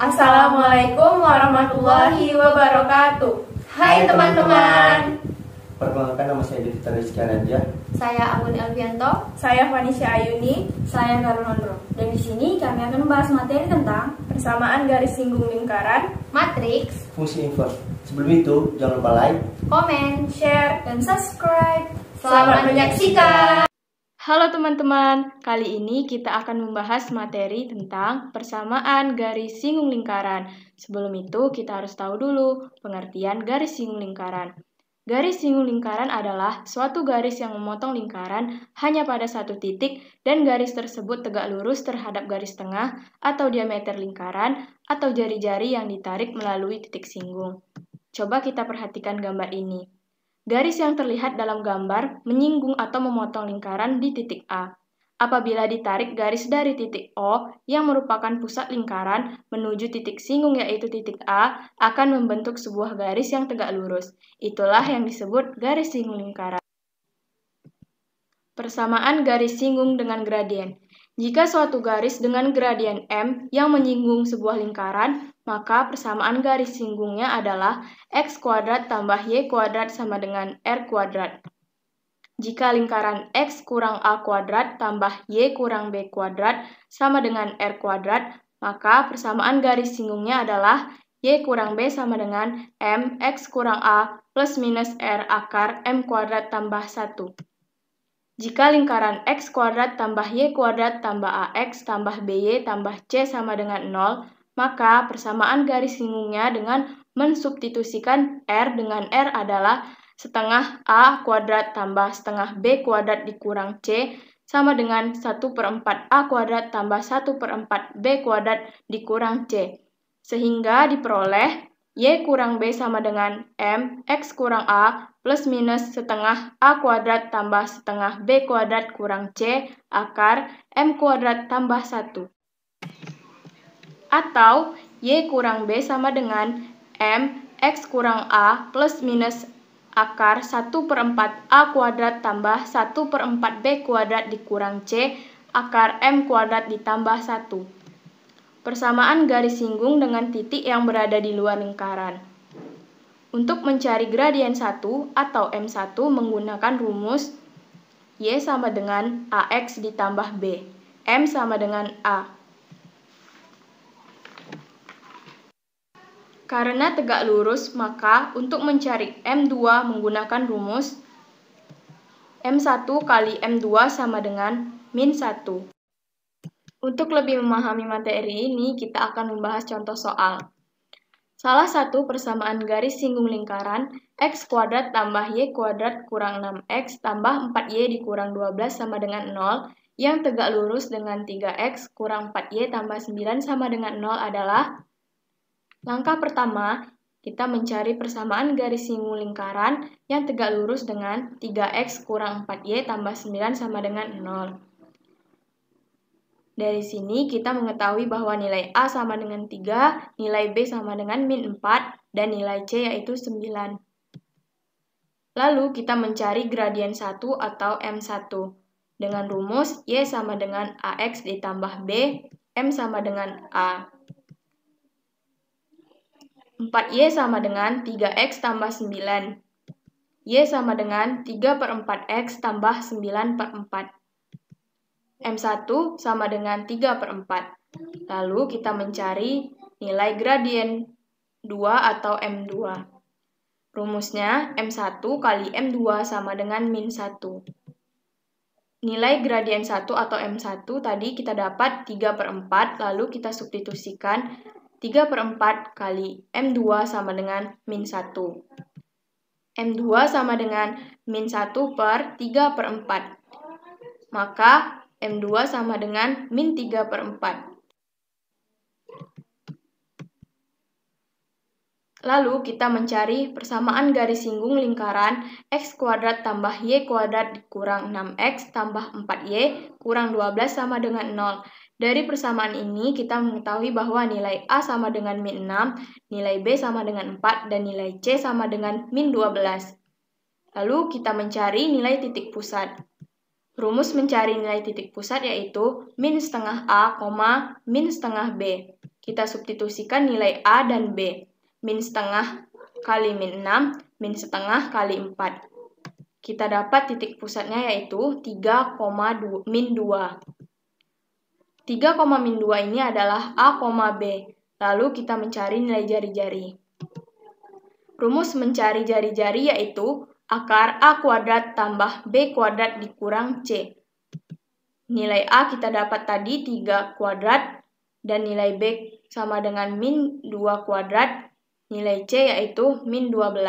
Assalamualaikum warahmatullahi wabarakatuh. Hai teman-teman. Perkenalkan, nama saya Devita Rizky Anadia. Saya Anggun Elvianto. Saya Vanisha Ayuni. Saya Karunandro. Dan di sini kami akan membahas materi tentang persamaan garis singgung lingkaran, matriks, Fungsi inverse. Sebelum itu, jangan lupa like, komen, share, dan subscribe. Selamat menyaksikan. Halo teman-teman, kali ini kita akan membahas materi tentang persamaan garis singgung lingkaran. Sebelum itu, kita harus tahu dulu pengertian garis singgung lingkaran. Garis singgung lingkaran adalah suatu garis yang memotong lingkaran hanya pada satu titik dan garis tersebut tegak lurus terhadap garis tengah atau diameter lingkaran atau jari-jari yang ditarik melalui titik singgung. Coba kita perhatikan gambar ini. Garis yang terlihat dalam gambar menyinggung atau memotong lingkaran di titik A. Apabila ditarik garis dari titik O yang merupakan pusat lingkaran menuju titik singgung yaitu titik A akan membentuk sebuah garis yang tegak lurus. Itulah yang disebut garis singgung lingkaran. Persamaan garis singgung dengan gradien. Jika suatu garis dengan gradien M yang menyinggung sebuah lingkaran, maka persamaan garis singgungnya adalah X kuadrat tambah Y kuadrat sama dengan R kuadrat. Jika lingkaran X kurang A kuadrat tambah Y kurang B kuadrat sama dengan R kuadrat, maka persamaan garis singgungnya adalah Y kurang B sama dengan M X kurang A plus minus R akar M kuadrat tambah 1. Jika lingkaran X kuadrat tambah Y kuadrat tambah AX tambah BY tambah C sama dengan 0, maka persamaan garis singgungnya dengan mensubstitusikan R dengan R adalah setengah A kuadrat tambah setengah B kuadrat dikurang C sama dengan 1/4 A kuadrat tambah 1/4 B kuadrat dikurang C. Sehingga diperoleh Y kurang B sama dengan M X kurang A plus minus setengah A kuadrat tambah setengah B kuadrat kurang C akar M kuadrat tambah 1. Atau Y kurang B sama dengan M X kurang A plus minus akar 1/4 A kuadrat tambah 1/4 B kuadrat dikurang C akar M kuadrat ditambah 1. Persamaan garis singgung dengan titik yang berada di luar lingkaran. Untuk mencari gradien 1 atau M1 menggunakan rumus Y sama dengan AX ditambah B, M sama dengan A. Karena tegak lurus, maka untuk mencari M2 menggunakan rumus M1 kali M2 sama dengan min 1. Untuk lebih memahami materi ini, kita akan membahas contoh soal. Salah satu persamaan garis singgung lingkaran X kuadrat tambah Y kuadrat kurang 6X tambah 4Y dikurang 12 sama dengan 0 yang tegak lurus dengan 3X kurang 4Y tambah 9 sama dengan 0 adalah. Langkah pertama, kita mencari persamaan garis singgung lingkaran yang tegak lurus dengan 3X kurang 4Y tambah 9 sama dengan 0. Dari sini kita mengetahui bahwa nilai A sama dengan 3, nilai B sama dengan min 4, dan nilai C yaitu 9. Lalu kita mencari gradien 1 atau M1 dengan rumus Y sama dengan AX ditambah B, M sama dengan A. 4Y sama dengan 3X tambah 9. Y sama dengan 3/4X tambah 9/4. M1 sama dengan 3/4. Lalu kita mencari nilai gradien 2 atau M2. Rumusnya M1 kali M2 sama dengan min 1. Nilai gradien 1 atau M1 tadi kita dapat 3/4, lalu kita substitusikan 3/4 kali M2 sama dengan min 1. M2 sama dengan min 1/3/4. Maka M2 sama dengan min 3/4. Lalu kita mencari persamaan garis singgung lingkaran X kuadrat tambah Y kuadrat dikurang 6X tambah 4Y kurang 12 sama dengan 0. Dari persamaan ini kita mengetahui bahwa nilai A sama dengan min 6, nilai B sama dengan 4, dan nilai C sama dengan min 12. Lalu kita mencari nilai titik pusat. Rumus mencari nilai titik pusat yaitu min setengah A, min setengah B. Kita substitusikan nilai A dan B. Min setengah kali min 6, min setengah kali 4. Kita dapat titik pusatnya yaitu 3, min 2. 3, min 2 ini adalah A, B. Lalu kita mencari nilai jari-jari. Rumus mencari jari-jari yaitu akar A kuadrat tambah B kuadrat dikurang C. Nilai A kita dapat tadi 3 kuadrat dan nilai B sama dengan min 2 kuadrat. Nilai C yaitu min 12.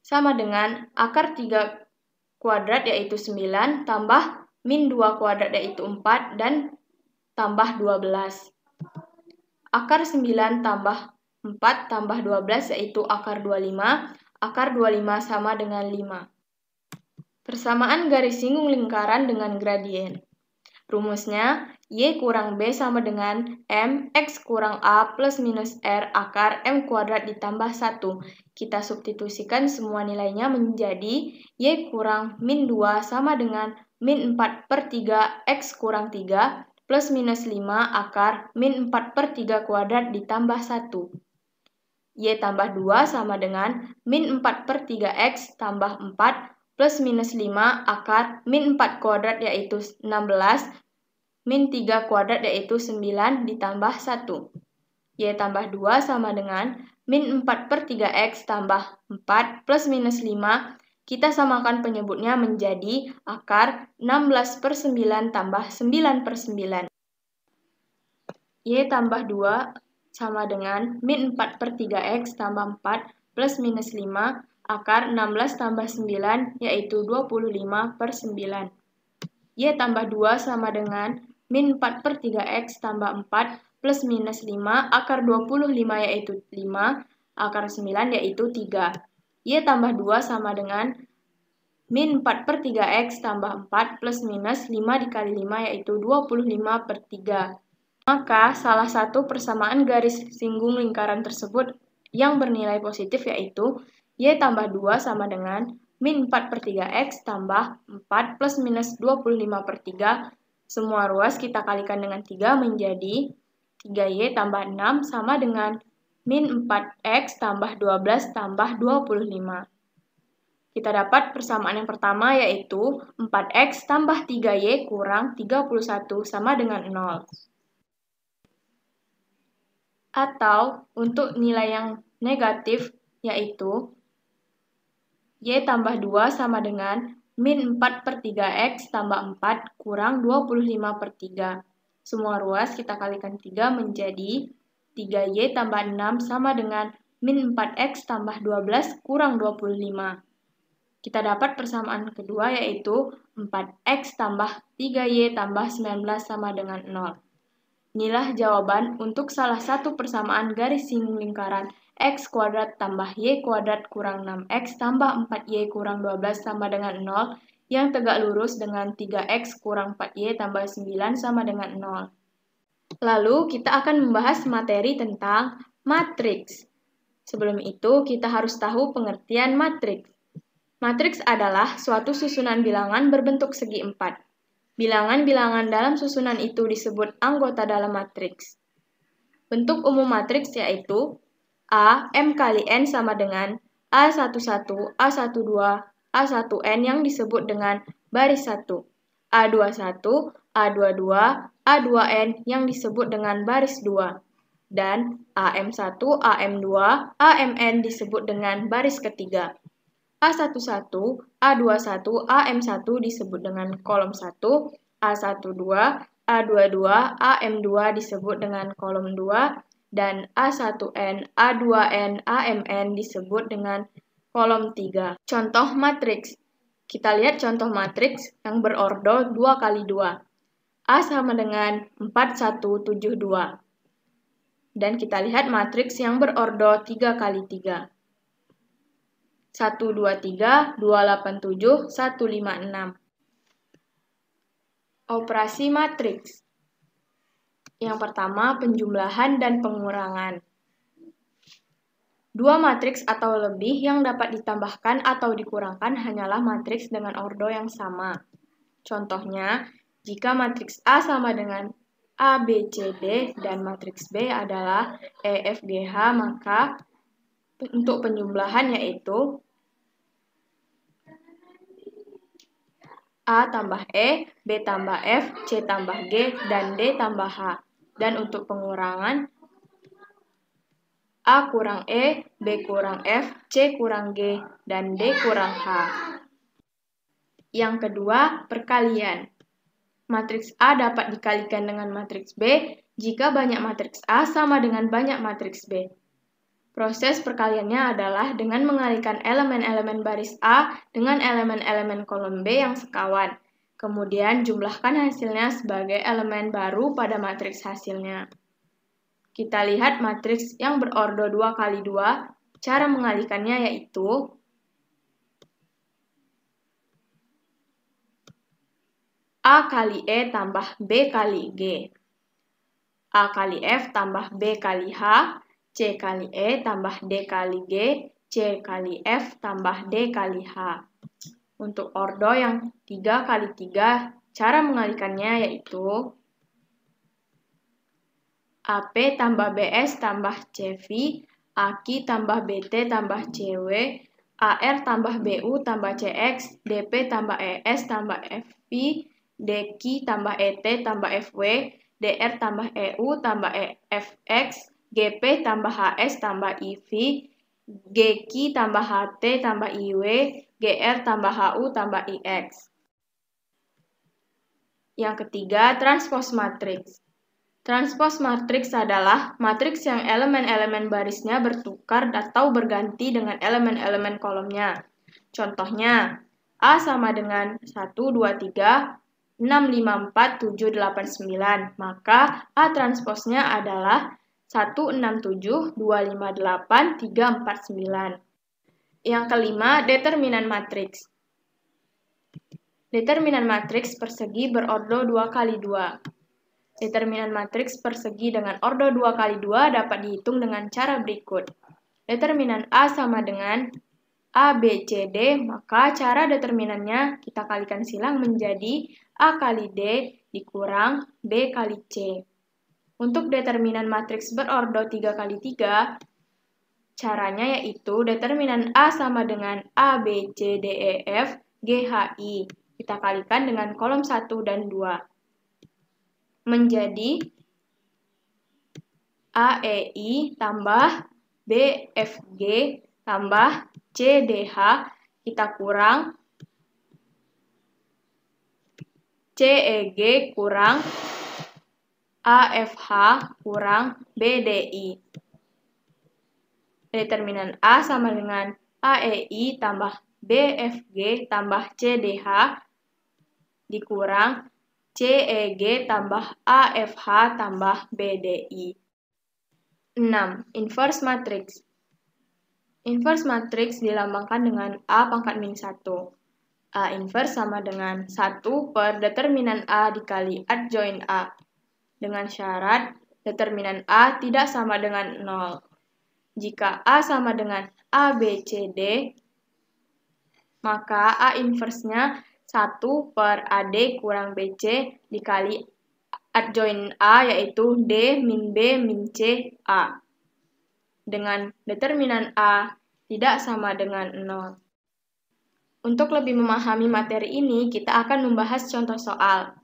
Sama dengan akar 3 kuadrat yaitu 9 tambah min 2 kuadrat yaitu 4 dan tambah 12. Akar 9 tambah 4 tambah 12 yaitu akar 25. Akar 25 sama dengan 5. Persamaan garis singgung lingkaran dengan gradien. Rumusnya, Y kurang B sama dengan M X kurang A plus minus R akar M kuadrat ditambah 1. Kita substitusikan semua nilainya menjadi Y kurang min 2 sama dengan min 4/3 X kurang 3 plus minus 5 akar min 4/3 kuadrat ditambah 1. Y tambah 2 sama dengan min 4/3 X tambah 4 plus minus 5 akar min 4 kuadrat yaitu 16, min 3 kuadrat yaitu 9 ditambah 1. Y tambah 2 sama dengan min 4/3 X tambah 4 plus minus 5. Kita samakan penyebutnya menjadi akar 16/9 tambah 9/9. Y tambah 2 sama dengan min 4/3 X tambah 4 plus minus 5 akar 16 tambah 9 yaitu 25/9. Y tambah 2 sama dengan min 4/3 X tambah 4 plus minus 5 akar 25 yaitu 5 akar 9 yaitu 3. Y tambah 2 sama dengan min 4/3 X tambah 4 plus minus 5 dikali 5 yaitu 25/3. Maka salah satu persamaan garis singgung lingkaran tersebut yang bernilai positif yaitu Y tambah 2 sama dengan min 4/3 X tambah 4 plus minus 25/3. Semua ruas kita kalikan dengan 3 menjadi 3Y tambah 6 sama dengan min 4X tambah 12 tambah 25. Kita dapat persamaan yang pertama yaitu 4X tambah 3Y kurang 31 sama dengan 0. Atau untuk nilai yang negatif yaitu Y tambah 2 sama dengan min 4/3 X tambah 4 kurang 25/3. Semua ruas kita kalikan 3 menjadi 3Y tambah 6 sama dengan min 4X tambah 12 kurang 25. Kita dapat persamaan kedua yaitu 4X tambah 3Y tambah 19 sama dengan 0. Inilah jawaban untuk salah satu persamaan garis singgung lingkaran X kuadrat tambah Y kuadrat kurang 6X tambah 4Y kurang 12 sama dengan 0 yang tegak lurus dengan 3X kurang 4Y tambah 9 sama dengan 0. Lalu kita akan membahas materi tentang matriks. Sebelum itu kita harus tahu pengertian matriks. Matriks adalah suatu susunan bilangan berbentuk segi 4. Bilangan-bilangan dalam susunan itu disebut anggota dalam matriks. Bentuk umum matriks yaitu A, M kali N sama dengan A11, A12, A1N yang disebut dengan baris 1, A21, A22, A2N yang disebut dengan baris 2, dan AM1, AM2, AMN disebut dengan baris ketiga. A11, A21, AM1 disebut dengan kolom 1, A12, A22, AM2 disebut dengan kolom 2, dan A1N, A2N, AMN disebut dengan kolom 3. Contoh matriks. Kita lihat contoh matriks yang berordo 2 kali 2. A sama dengan 4, 1, 7, 2. Dan kita lihat matriks yang berordo 3 kali 3. 1, 2, 3, 2, 8, 7, 1, 5, 6. Operasi matriks. Yang pertama, penjumlahan dan pengurangan. Dua matriks atau lebih yang dapat ditambahkan atau dikurangkan hanyalah matriks dengan ordo yang sama. Contohnya, jika matriks A sama dengan A, B, C, D, dan matriks B adalah E, F, G, H, maka untuk penjumlahan yaitu A tambah E, B tambah F, C tambah G, dan D tambah H. Dan untuk pengurangan A kurang E, B kurang F, C kurang G, dan D kurang H. Yang kedua, perkalian. Matriks A dapat dikalikan dengan matriks B jika banyak matriks A sama dengan banyak matriks B. Proses perkaliannya adalah dengan mengalikan elemen-elemen baris A dengan elemen-elemen kolom B yang sekawan. Kemudian jumlahkan hasilnya sebagai elemen baru pada matriks hasilnya. Kita lihat matriks yang berordo 2 kali 2. Cara mengalikannya yaitu A kali E tambah B kali G. A kali F tambah B kali H. C kali E tambah D kali G. C kali F tambah D kali H. Untuk ordo yang 3 kali 3, cara mengalikannya yaitu AP tambah BS tambah CV. AQ tambah BT tambah CW. AR tambah BU tambah CX. DP tambah ES tambah FP. DQ tambah ET tambah FW, DR tambah EU tambah FX, GP tambah HS tambah IV, GQ tambah HT tambah IW, GR tambah HU tambah IX. Yang ketiga, transpos matriks. Transpos matriks adalah matriks yang elemen-elemen barisnya bertukar atau berganti dengan elemen-elemen kolomnya. Contohnya, A sama dengan 1, 2, 3, 6, 5, 4, 7, 8, 9. Maka A transposnya adalah 1, 6, 7, 2, 5, 8, 3, 4, 9. Yang kelima, determinan matriks. Determinan matriks persegi berordo 2 kali 2. Determinan matriks persegi dengan ordo 2 kali 2 dapat dihitung dengan cara berikut. Determinan A sama dengan A, B, C, D, maka cara determinannya kita kalikan silang menjadi A kali D dikurang B kali C. Untuk determinan matriks berordo 3 kali 3, caranya yaitu determinan A sama dengan A, B, C, D, E, F, G, H, I. Kita kalikan dengan kolom 1 dan 2. Menjadi A, E, I tambah B, F, G tambah C, D, H, kita kurang C, E, G kurang A, F, H kurang B, D, I. Determinan A sama dengan A, E, I tambah B, F, G tambah C, D, H dikurang C, E, G tambah A, F, H tambah B, D, I. 6. Inverse matrix. Inverse matrix dilambangkan dengan A pangkat min 1. A inverse sama dengan 1 per determinan A dikali adjoin A. Dengan syarat determinan A tidak sama dengan 0. Jika A sama dengan A, B, C, D, maka A inverse-nya 1 per AD kurang BC dikali adjoin A yaitu D min B min C A. Dengan determinan A tidak sama dengan 0. Untuk lebih memahami materi ini, kita akan membahas contoh soal.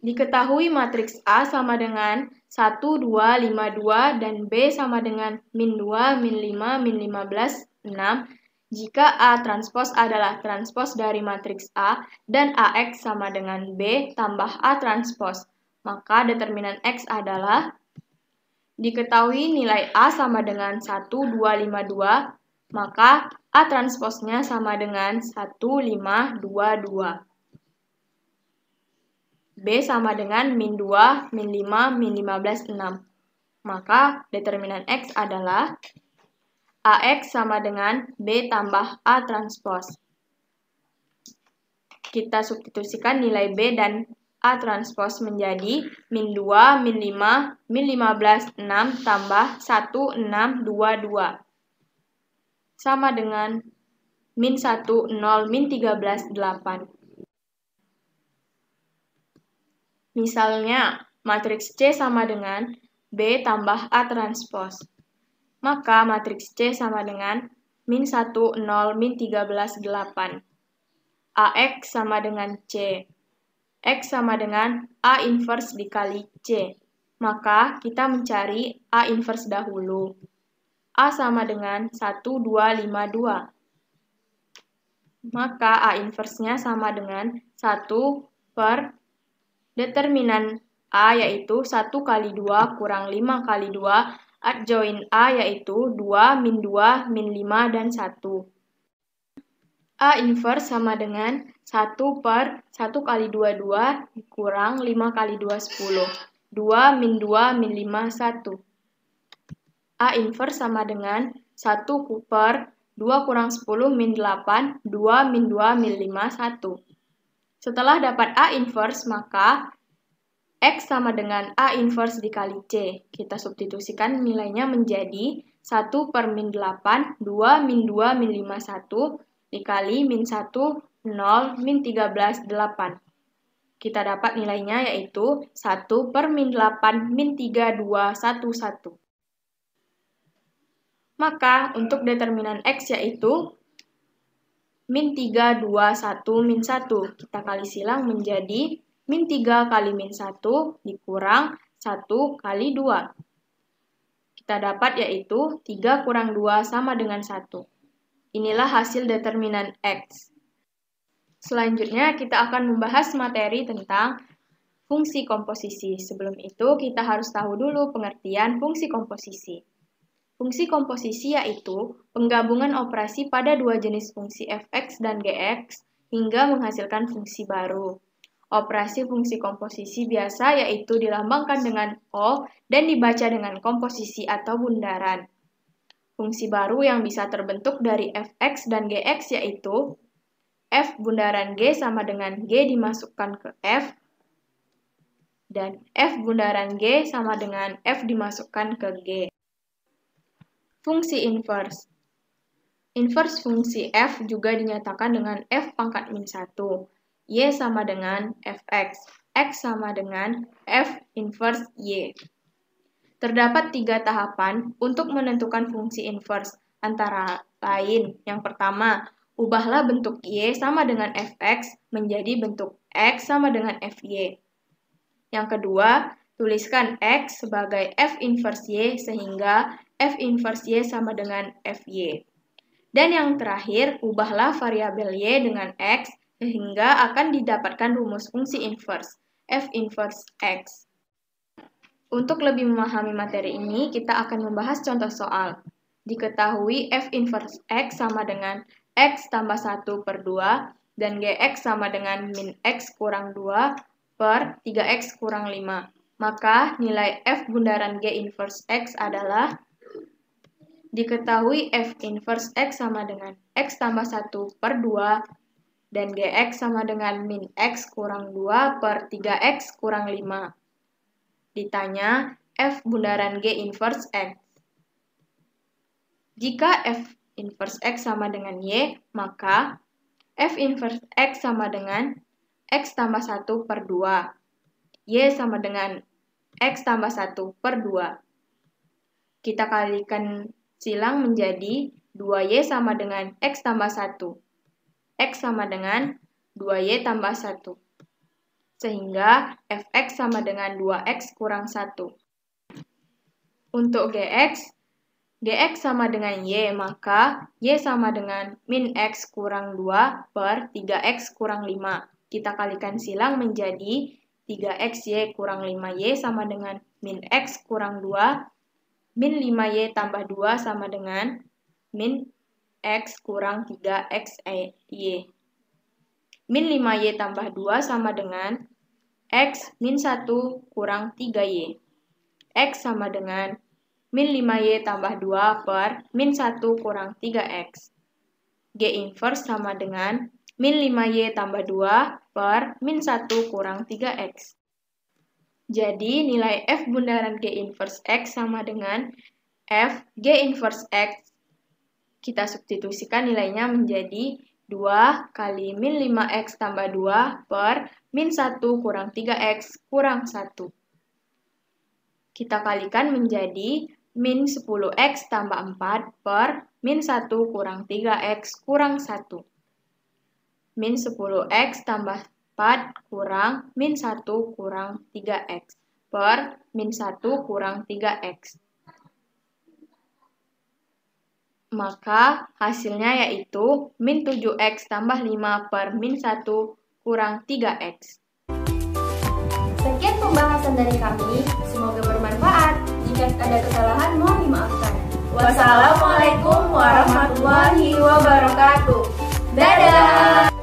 Diketahui matriks A sama dengan 1, 2, 5, 2, dan B sama dengan min 2, min 5, min 15, 6. Jika A transpos adalah transpos dari matriks A dan AX sama dengan B tambah A transpos, maka determinan X adalah diketahui nilai A sama dengan 1, 2, 5, 2, maka A transposnya sama dengan 1, 5, 2, 2. B sama dengan min 2, min 5, min 15, 6. Maka determinan X adalah AX sama dengan B tambah A transpos. Kita substitusikan nilai B dan A transpos menjadi min 2, min 5, min 15, 6 tambah 1, 6, 2, 2. Sama dengan min 1, 0, min 13, 8. Misalnya, matriks C sama dengan B tambah A transpos. Maka matriks C sama dengan min 1, 0, min 13, 8. AX sama dengan C. X sama dengan A inverse dikali C. Maka kita mencari A inverse dahulu. A sama dengan 1, 2, 5, 2. Maka A inverse-nya sama dengan 1 per determinan A yaitu 1 kali 2 kurang 5 kali 2 adjoin A yaitu 2, min 2, min 5, dan 1. A inverse sama dengan 1 per 1 kali 2, 2, kurang 5 kali 2, 10. 2, min 2, min 5, 1. A inverse sama dengan 1 per 2 kurang 10, min 8, 2, min 2, min 5, 1. Setelah dapat A inverse, maka X sama dengan A inverse dikali C. Kita substitusikan nilainya menjadi 1 per min 8, 2, min 2, min 5, 1, dikali min 1, 0, min 13, 8. Kita dapat nilainya yaitu 1 per min 8, min 3, 2, 1, 1. Maka untuk determinan X yaitu min 3, 2, 1, min 1. Kita kali silang menjadi min 3 kali min 1 dikurang 1 kali 2. Kita dapat yaitu 3 kurang 2 sama dengan 1. Inilah hasil determinan X. Selanjutnya kita akan membahas materi tentang fungsi komposisi. Sebelum itu kita harus tahu dulu pengertian fungsi komposisi. Fungsi komposisi yaitu penggabungan operasi pada dua jenis fungsi fx dan gx hingga menghasilkan fungsi baru. Operasi fungsi komposisi biasa yaitu dilambangkan dengan O dan dibaca dengan komposisi atau bundaran. Fungsi baru yang bisa terbentuk dari fx dan gx yaitu f bundaran g sama dengan g dimasukkan ke f dan f bundaran g sama dengan f dimasukkan ke g. Fungsi inverse. Inverse fungsi f juga dinyatakan dengan f pangkat min 1. Y sama dengan fx. X sama dengan f inverse y. Terdapat 3 tahapan untuk menentukan fungsi inverse, antara lain, yang pertama, ubahlah bentuk y sama dengan fx menjadi bentuk x sama dengan fy. Yang kedua, tuliskan x sebagai f inverse y sehingga f inverse y sama dengan fy. Dan yang terakhir, ubahlah variabel y dengan x sehingga akan didapatkan rumus fungsi inverse, f inverse x. Untuk lebih memahami materi ini, kita akan membahas contoh soal. Diketahui f inverse x sama dengan x tambah 1 per 2 dan gx sama dengan min x kurang 2 per 3x kurang 5. Maka nilai f bundaran g inverse x adalah diketahui f inverse x sama dengan x tambah 1 per 2 dan gx sama dengan min x kurang 2 per 3x kurang 5. Ditanya f bundaran g inverse x. Jika f inverse x sama dengan y, maka f inverse x sama dengan x tambah 1 per 2. Y sama dengan x tambah 1 per 2. Kita kalikan silang menjadi 2y sama dengan x tambah 1. X sama dengan 2y tambah 1. Sehingga fx sama dengan 2x kurang 1. Untuk gx sama dengan y, maka y sama dengan min x kurang 2 per 3x kurang 5. Kita kalikan silang menjadi 3xy kurang 5y sama dengan min x kurang 2, min 5y tambah 2 sama dengan min x kurang 3xy. Min 5y tambah 2 sama dengan x min 1 kurang 3y. X sama dengan min 5y tambah 2 per min 1 kurang 3x. G inverse sama dengan min 5y tambah 2 per min 1 kurang 3x. Jadi nilai f bundaran G inverse x sama dengan f G inverse x. Kita substitusikan nilainya menjadi 2 kali min 5x tambah 2 per min 1 kurang 3x kurang 1. Kita kalikan menjadi min 10x tambah 4 per min 1 kurang 3x kurang 1. Min 10x tambah 4 kurang min 1 kurang 3x per min 1 kurang 3x. Maka hasilnya yaitu min 7x tambah 5 per min 1 kurang 3x. Sekian pembahasan dari kami, semoga bermanfaat. Jika ada kesalahan mohon dimaafkan. Wassalamualaikum warahmatullahi wabarakatuh. Dadah!